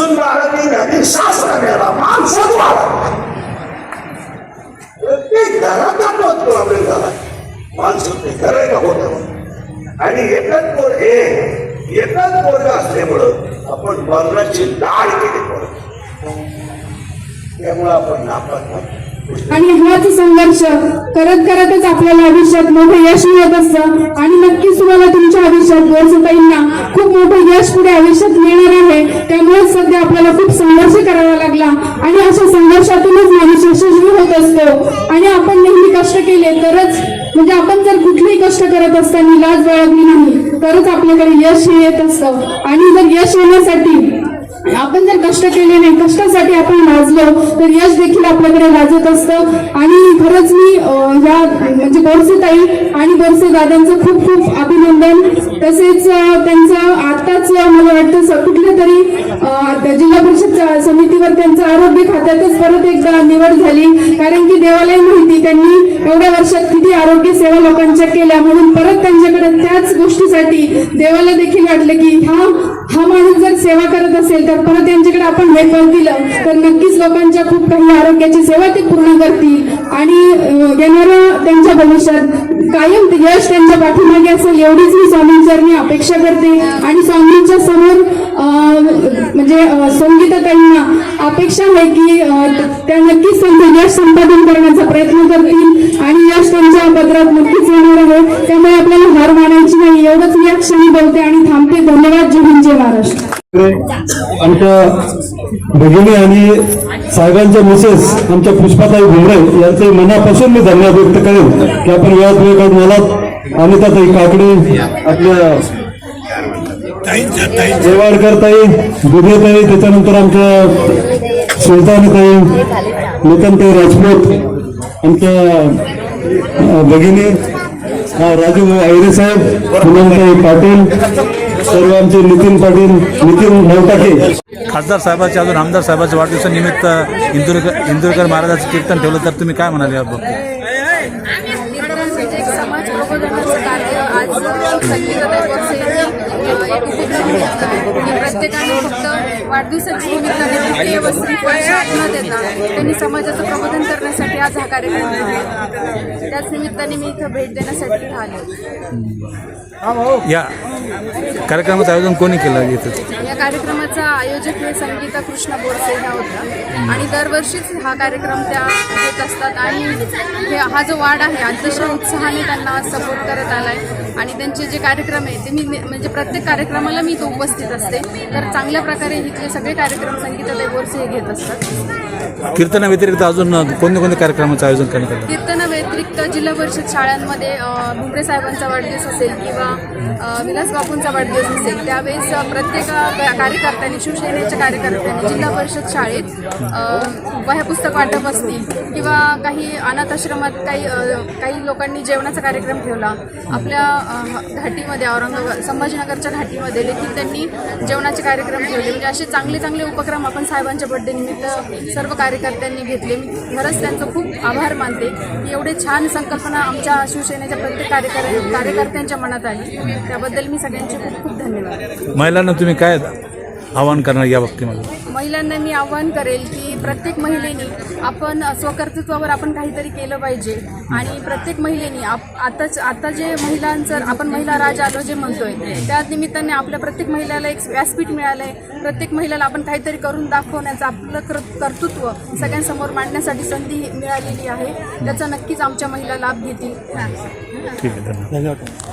सून बाळगली आणि सासरा गेला माणसात वाढला. प्रत्येक घरात आपण प्रॉब्लेम झाला. माणसं ते करायला होतं आणि एकच पोरग असल्यामुळं आपण मरणाची लाड केली पडत. त्यामुळे आपण नापास. आणि हाच संघर्ष करत करतच आपल्याला आयुष्यात मोठं यश मिळत असतं आणि नक्कीच तुम्हाला तुमच्या आयुष्यात गोरसुताईंना खूप मोठं यश पुढे आयुष्यात मिळणार आहे. त्यामुळे सध्या आपल्याला खूप संघर्ष करावा लागला आणि अशा संघर्षातूनच माणूस यशस्वी होत असतो. आणि आपण नेहमी कष्ट केले तरच, म्हणजे आपण जर कुठलेही कष्ट करत असताना लाज बाळगली नाही तरच आपल्याकडे यश हे येत असतं. आणि जर यश येण्यासाठी आपण जर कष्ट केले नाही, कष्टासाठी आपण लाजलो तर यश देखील आपल्याकडे लाजत असतं. आणि खरंच मी ह्या म्हणजे बोरसेताई आणि बोरसे दादांचं खूप खूप अभिनंदन. तसेच त्यांचं आताच मला वाटतं कुठल्या तरी जिल्हा परिषद समितीवर त्यांचं आरोग्य खात्यातच परत एकदा निवड झाली. कारण की देवालाही माहिती त्यांनी एवढ्या वर्षात किती आरोग्य सेवा लोकांच्या केल्या, म्हणून परत त्यांच्याकडे त्याच गोष्टीसाठी देवाला देखील वाटलं की हा माणूस जर सेवा करत असेल तर परत त्यांच्याकडे आपण हे पण दिलं तर नक्कीच लोकांच्या खूप काही आरोग्याची सेवा ते पूर्ण करतील आणि येणाऱ्या त्यांच्या भविष्यात कायम यश त्यांच्या पाठीमागे असेल एवढीच मी स्वामींचरणी अपेक्षा करते. आणि स्वामींच्या समोर म्हणजे संगीताताईंना अपेक्षा आहे की त्या नक्कीच त्यांचं यश संपादन करण्याचा प्रयत्न करतील आणि यश त्यांच्या पदरात नक्कीच येणार आहे. त्यामुळे आपल्याला हार मानायची नाही. एवढंच मी या क्षणी बोलते आणि थांबते. धन्यवाद. जय हिंद, जय महाराष्ट्र. आमच्या भगिनी आणि साहेबांच्या मिसेस आमच्या पुष्पाताई भुमरे यांचे मनापासून मी धन्यवाद व्यक्त करेन की आपण वेळात वेळ काढून मला अनिताताई काकडे, आपल्या देवाडकरताई, दुधेताई, त्याच्यानंतर आमच्या सुलतानताई, नितनताई राजपूत, आमच्या भगिनी राजू आयरे साहेब, पूनमताई पाटील, सर्व आमचे नितीन पाटील, नितीन नवटाके. खासदार साहेबांचे अजून आमदार साहेबांच्या वाढदिवसानिमित्त इंदुरकर महाराजांचं कीर्तन ठेवलं तर तुम्ही काय म्हणाल याबाबत? समाज प्रबोधनाचं कार्य आज संगीताताई बोरसे प्रत्येकाने फक्त वाढदिवसाच्या निमित्ताने द्वितीय व श्रीफळ न देता त्यांनी समाजाचं प्रबोधन करण्यासाठी आज हा कार्यक्रम घेतला. त्याच निमित्ताने मी इथं भेट देण्यासाठी आले. या कार्यक्रमाचं आयोजन कोणी केलं इथं? या कार्यक्रमाचा आयोजक हे संगीता कृष्णा बोरसे ह्या होता आणि दरवर्षीच हा कार्यक्रम त्या घेत असतात. आणि हा जो वाढ आहे अतिशय उत्साहाने त्यांना सपोर्ट करत आलाय आणि त्यांचे जे कार्यक्रम आहे ते मी म्हणजे प्रत्येक कार्यक्रमाला मी तो उपस्थित असते. तर चांगल्या प्रकारे इथले सगळे कार्यक्रम संगीताताई बोरसे हे घेत असतात. कीर्तना व्यतिरिक्त अजून कोणत्या कोणत्या कार्यक्रमाचं आयोजन करण्यात आलं? कीर्तना व्यतिरिक्त जिल्हा परिषद शाळांमध्ये भुमरे साहेबांचा वाढदिवस असेल किंवा विलास बापूंचा वाढदिवस असेल त्यावेळेस प्रत्येक कार्यकर्त्यांनी, शिवसेनेच्या कार्यकर्त्यांनी जिल्हा परिषद शाळेत वह्या पुस्तक वाटप असतील किंवा काही अनाथ आश्रमात काही लोकांनी जेवणाचा कार्यक्रम ठेवला. आपल्या घाटीमध्ये औरंगाबाद संभाजीनगरच्या घाटीमध्ये देखील त्यांनी जेवणाचे कार्यक्रम ठेवले. म्हणजे असे चांगले चांगले उपक्रम आपण साहेबांच्या बड्डे निमित्त सर्व कार्यकर्त्यांनी घेतले. मी खरंच त्यांचं खूप आभार मानते की एवढे छान संकल्पना आमच्या शिवसेनेच्या प्रत्येक कार्यकर्त्यांच्या मनात आली. त्याबद्दल मी सगळ्यांचे खूप खूप धन्यवाद. महिलांना तुम्ही काय आवाहन करणार या बाबतीमध्ये? महिलांना मी आवाहन करेल की प्रत्येक महिलेनी आपण स्वकर्तृत्वावर आपण काहीतरी केलं पाहिजे आणि प्रत्येक महिलेनी आता जे महिलांचं आपण महिला राज आलो जे म्हणतोय त्या निमित्ताने आपल्या प्रत्येक महिलाला एक व्यासपीठ मिळालंय. प्रत्येक महिलाला आपण काहीतरी करून दाखवण्याचं आपलं कर्तृत्व सगळ्यांसमोर मांडण्यासाठी संधी मिळालेली आहे. त्याचा नक्कीच आमच्या महिला लाभ घेतील. ठीक आहे, धन्यवाद.